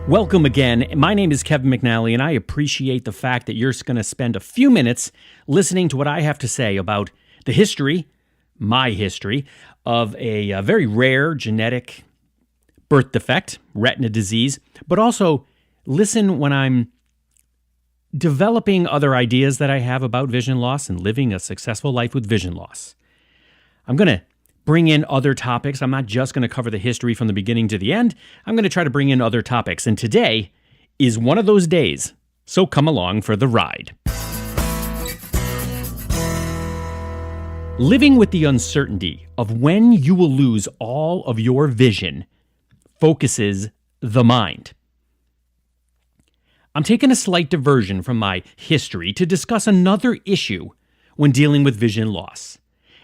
Welcome again. My name is Kevin McNally, and I appreciate the fact that you're going to spend a few minutes listening to what I have to say about the history, my history, of a very rare genetic birth defect, retina disease, but also listen when I'm developing other ideas that I have about vision loss and living a successful life with vision loss. I'm going to bring in other topics. I'm not just going to cover the history from the beginning to the end. I'm going to try to bring in other topics. And today is one of those days. So come along for the ride. Living with the uncertainty of when you will lose all of your vision focuses the mind. I'm taking a slight diversion from my history to discuss another issue when dealing with vision loss.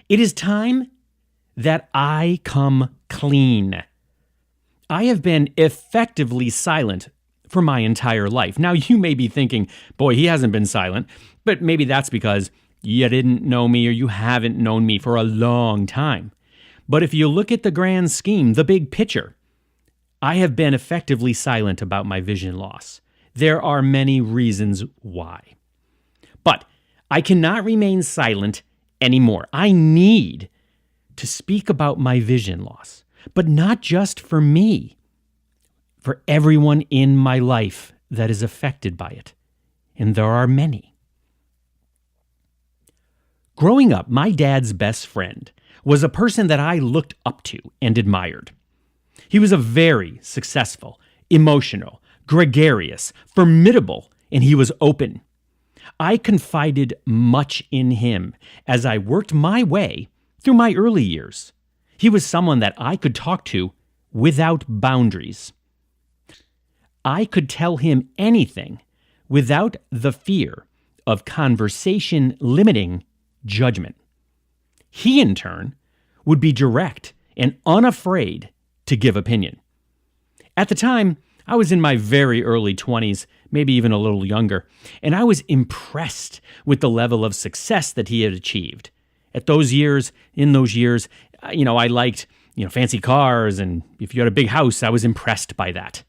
It is time that I come clean. I have been effectively silent for my entire life. Now, you may be thinking, boy, he hasn't been silent, but maybe that's because you didn't know me or you haven't known me for a long time. But if you look at the grand scheme, the big picture, I have been effectively silent about my vision loss. There are many reasons why. But I cannot remain silent anymore. I need to speak about my vision loss, but not just for me, for everyone in my life that is affected by it. And there are many. Growing up, my dad's best friend was a person that I looked up to and admired. He was a very successful, emotional, gregarious, formidable, and he was open. I confided much in him as I worked my way through my early years. He was someone that I could talk to without boundaries. I could tell him anything without the fear of conversation limiting judgment. He, in turn, would be direct and unafraid to give opinion. At the time, I was in my very early 20s, maybe even a little younger, and I was impressed with the level of success that he had achieved. In those years, I liked, fancy cars, and if you had a big house, I was impressed by that.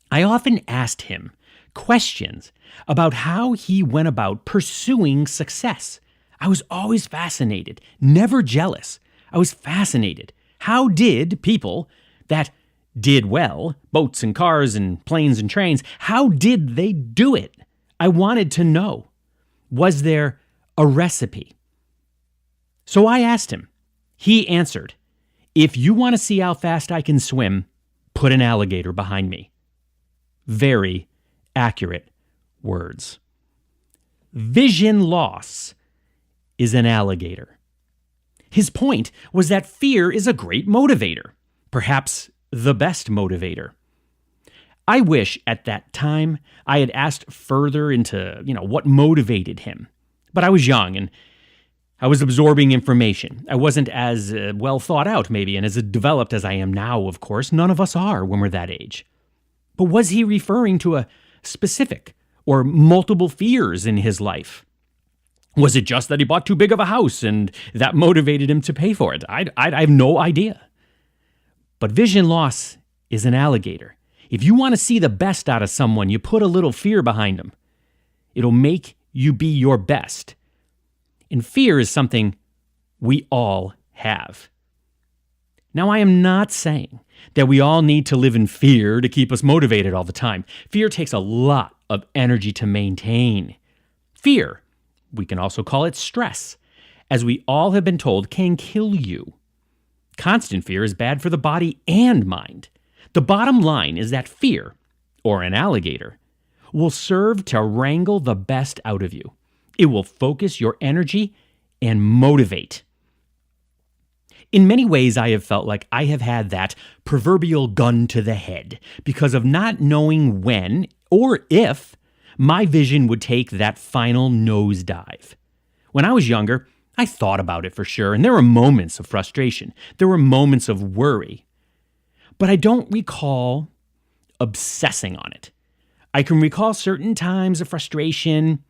I often asked him questions about how he went about pursuing success. I was always fascinated, never jealous. I was fascinated. How did people that did well, boats and cars and planes and trains, how did they do it? I wanted to know. Was there a recipe? So I asked him. He answered, "If you want to see how fast I can swim, put an alligator behind me." Very accurate words. Vision loss is an alligator. His point was that fear is a great motivator, perhaps the best motivator. I wish at that time I had asked further into, what motivated him. But I was young and I was absorbing information. I wasn't as well thought out, maybe, and as developed as I am now, of course. None of us are when we're that age. But was he referring to a specific or multiple fears in his life? Was it just that he bought too big of a house and that motivated him to pay for it? I have no idea. But vision loss is an alligator. If you want to see the best out of someone, you put a little fear behind them. It'll make you be your best. And fear is something we all have. Now, I am not saying that we all need to live in fear to keep us motivated all the time. Fear takes a lot of energy to maintain. Fear, we can also call it stress, as we all have been told can kill you. Constant fear is bad for the body and mind. The bottom line is that fear, or an alligator, will serve to wrangle the best out of you. It will focus your energy and motivate. In many ways, I have felt like I have had that proverbial gun to the head because of not knowing when or if my vision would take that final nosedive. When I was younger, I thought about it for sure, and there were moments of frustration. There were moments of worry. But I don't recall obsessing on it. I can recall certain times of frustration,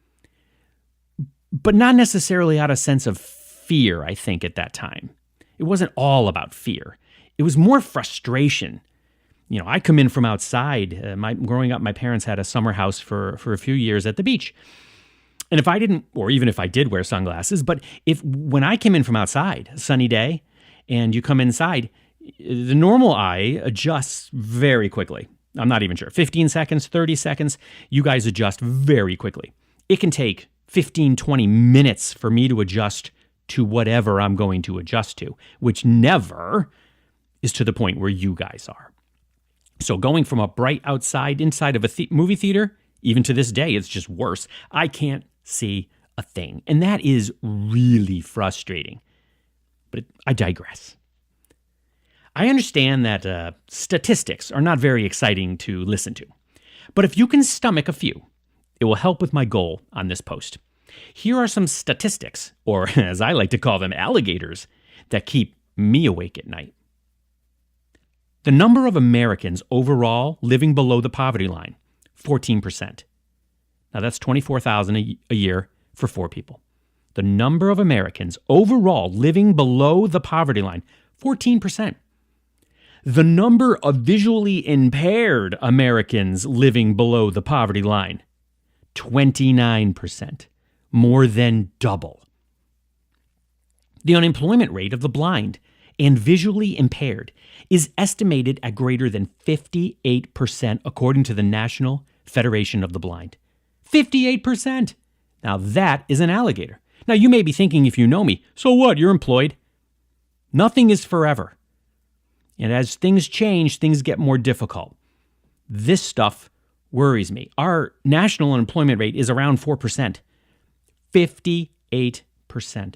but not necessarily out of a sense of fear, I think, at that time. It wasn't all about fear. It was more frustration I come in from outside. Growing up, my parents had a summer house for a few years at the beach. And if I didn't, or even if I did wear sunglasses, but when I came in from outside, a sunny day, and you come inside, the normal eye adjusts very quickly. I'm not even sure. 15 seconds, 30 seconds, you guys adjust very quickly. It can take 15, 20 minutes for me to adjust to whatever I'm going to adjust to, which never is to the point where you guys are. So going from a bright outside inside of a movie theater, even to this day, it's just worse. I can't see a thing. And that is really frustrating. But I digress. I understand that statistics are not very exciting to listen to. But if you can stomach a few, it will help with my goal on this post. Here are some statistics, or as I like to call them, alligators, that keep me awake at night. The number of Americans overall living below the poverty line, 14%. Now that's $24,000 a year for 4 people. The number of Americans overall living below the poverty line, 14%. The number of visually impaired Americans living below the poverty line, 29%. More than double. The unemployment rate of the blind and visually impaired is estimated at greater than 58%, according to the National Federation of the Blind. 58%! Now that is an alligator. Now you may be thinking, if you know me, so what, you're employed? Nothing is forever. And as things change, things get more difficult. This stuff worries me. Our national unemployment rate is around 4%. 58%.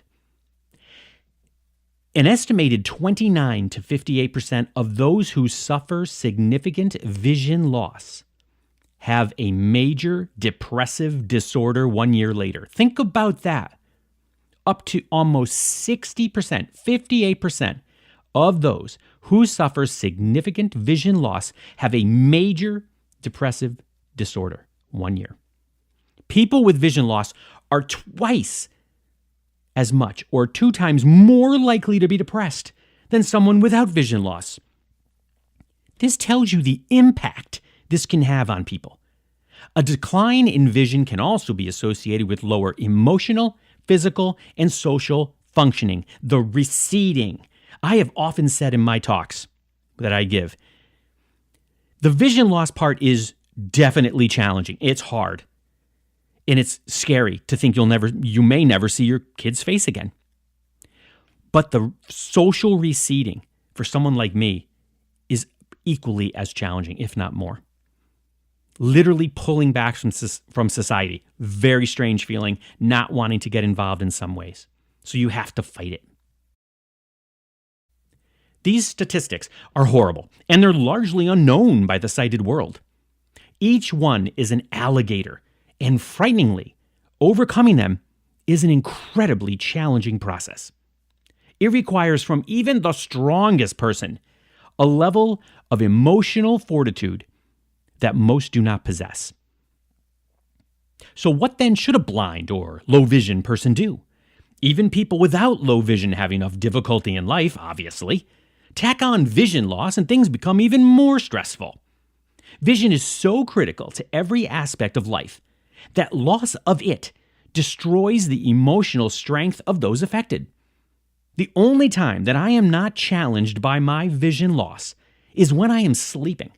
An estimated 29 to 58% of those who suffer significant vision loss have a major depressive disorder 1 year later. Think about that. Up to almost 60%, 58% of those who suffer significant vision loss have a major depressive disorder 1 year. People with vision loss are twice as much or 2 times more likely to be depressed than someone without vision loss. This tells you the impact this can have on people. A decline in vision can also be associated with lower emotional, physical, and social functioning, the receding. I have often said in my talks that I give, the vision loss part is definitely challenging. It's hard. And it's scary to think you may never see your kid's face again. But the social receding for someone like me is equally as challenging, if not more. Literally pulling back from society. Very strange feeling, not wanting to get involved in some ways. So you have to fight it. These statistics are horrible, and they're largely unknown by the sighted world. Each one is an alligator. And frighteningly, overcoming them is an incredibly challenging process. It requires from even the strongest person a level of emotional fortitude that most do not possess. So what then should a blind or low vision person do? Even people without low vision have enough difficulty in life, obviously. Tack on vision loss and things become even more stressful. Vision is so critical to every aspect of life that loss of it destroys the emotional strength of those affected. The only time that I am not challenged by my vision loss is when I am sleeping.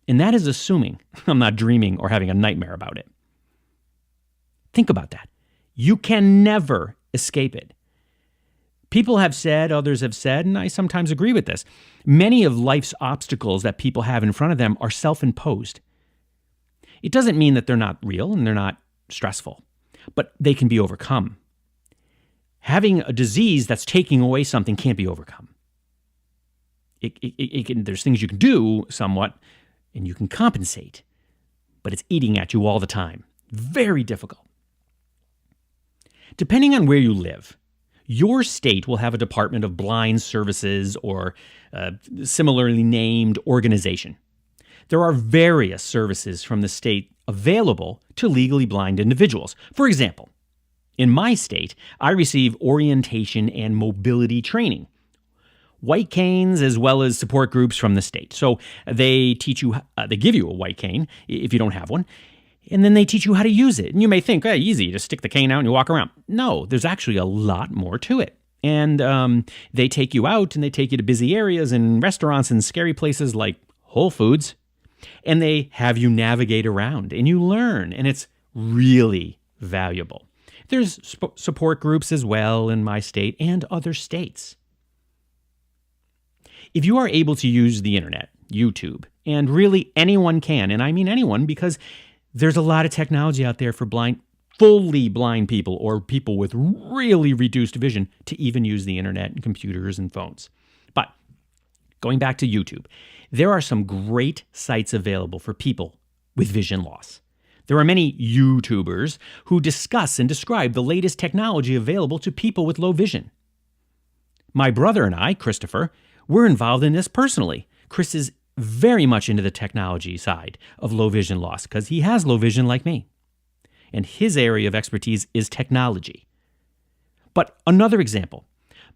And that is assuming I'm not dreaming or having a nightmare about it. Think about that. You can never escape it. People have said, others have said, and I sometimes agree with this, many of life's obstacles that people have in front of them are self-imposed. It doesn't mean that they're not real and they're not stressful, but they can be overcome. Having a disease that's taking away something can't be overcome. There's things you can do somewhat, and you can compensate, but it's eating at you all the time. Very difficult. Depending on where you live, your state will have a Department of Blind Services or a similarly named organization. There are various services from the state available to legally blind individuals. For example, in my state, I receive orientation and mobility training. white canes as well as support groups from the state. So they give you a white cane if you don't have one, and then they teach you how to use it. And you may think, hey, easy, you just stick the cane out and you walk around. No, there's actually a lot more to it. And they take you out and they take you to busy areas and restaurants and scary places like Whole Foods, and they have you navigate around and you learn, and it's really valuable. There's support groups as well in my state and other states. If you are able to use the internet, YouTube, and really anyone can, and I mean anyone because there's a lot of technology out there for fully blind people or people with really reduced vision to even use the internet and computers and phones. But going back to YouTube, there are some great sites available for people with vision loss. There are many YouTubers who discuss and describe the latest technology available to people with low vision. My brother and I, Christopher, we're involved in this personally. Chris is very much into the technology side of low vision loss because he has low vision like me. And his area of expertise is technology. But another example,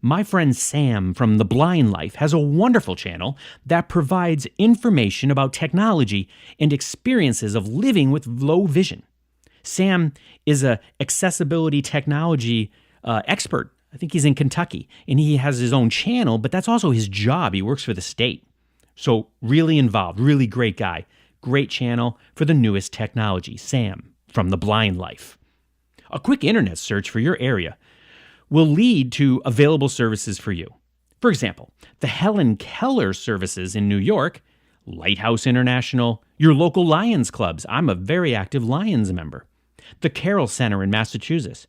my friend Sam from The Blind Life has a wonderful channel that provides information about technology and experiences of living with low vision. Sam is an accessibility technology expert. I think he's in Kentucky, and he has his own channel, but that's also his job. He works for the state. So really involved, really great guy. Great channel for the newest technology, Sam from The Blind Life. A quick internet search for your area will lead to available services for you. For example, the Helen Keller services in New York, Lighthouse International, your local Lions clubs. I'm a very active Lions member. The Carroll Center in Massachusetts.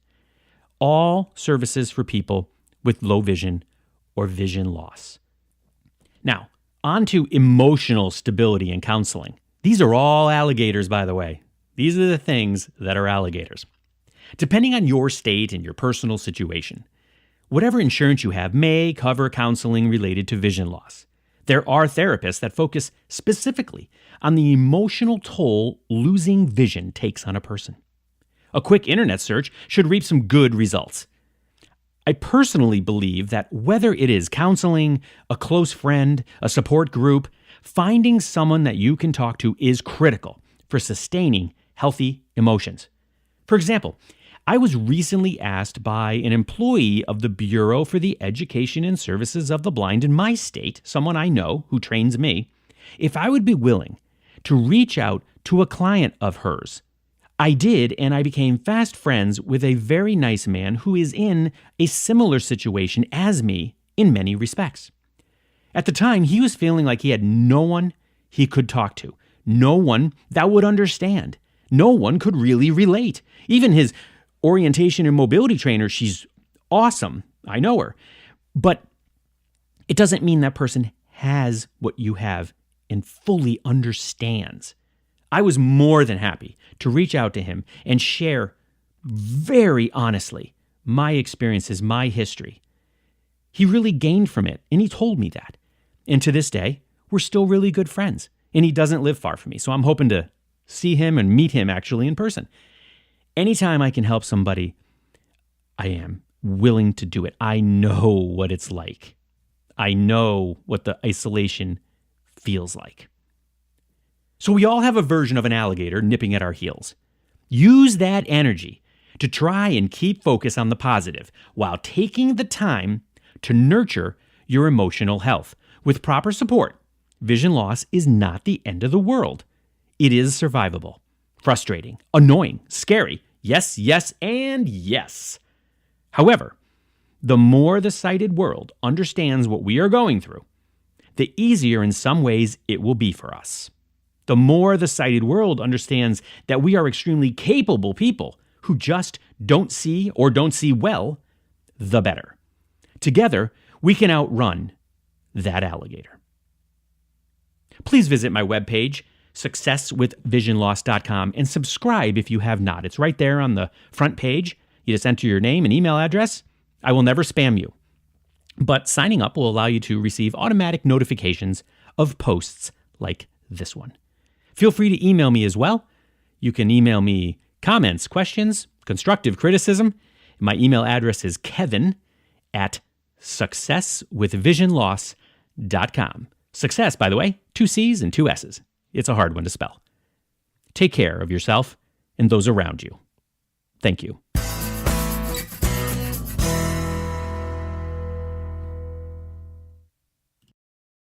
All services for people with low vision or vision loss. Now, on to emotional stability and counseling. These are all alligators, by the way. These are the things that are alligators. Depending on your state and your personal situation, whatever insurance you have may cover counseling related to vision loss. There are therapists that focus specifically on the emotional toll losing vision takes on a person. A quick internet search should reap some good results. I personally believe that whether it is counseling, a close friend, a support group, finding someone that you can talk to is critical for sustaining healthy emotions. For example, I was recently asked by an employee of the Bureau for the Education and Services of the Blind in my state, someone I know who trains me, if I would be willing to reach out to a client of hers. I did, and I became fast friends with a very nice man who is in a similar situation as me in many respects. At the time, he was feeling like he had no one he could talk to, no one that would understand, no one could really relate. Even his orientation and mobility trainer, she's awesome. I know her. But it doesn't mean that person has what you have and fully understands. I was more than happy to reach out to him and share very honestly my experiences, my history. He really gained from it, and he told me that. And to this day, we're still really good friends. And he doesn't live far from me, so I'm hoping to see him and meet him actually in person. Anytime I can help somebody, I am willing to do it. I know what it's like. I know what the isolation feels like. So we all have a version of an alligator nipping at our heels. Use that energy to try and keep focus on the positive while taking the time to nurture your emotional health. With proper support, vision loss is not the end of the world. It is survivable, frustrating, annoying, scary. Yes, yes, and yes. However, the more the sighted world understands what we are going through, the easier in some ways it will be for us. The more the sighted world understands that we are extremely capable people who just don't see or don't see well, the better. Together, we can outrun that alligator. Please visit my webpage, successwithvisionloss.com, and subscribe if you have not. It's right there on the front page. You just enter your name and email address. I will never spam you. But signing up will allow you to receive automatic notifications of posts like this one. Feel free to email me as well. You can email me comments, questions, constructive criticism. My email address is kevin@successwithvisionloss.com. successwithvisionloss.com. Success, by the way, 2 C's and 2 S's. It's a hard one to spell. Take care of yourself and those around you. Thank you.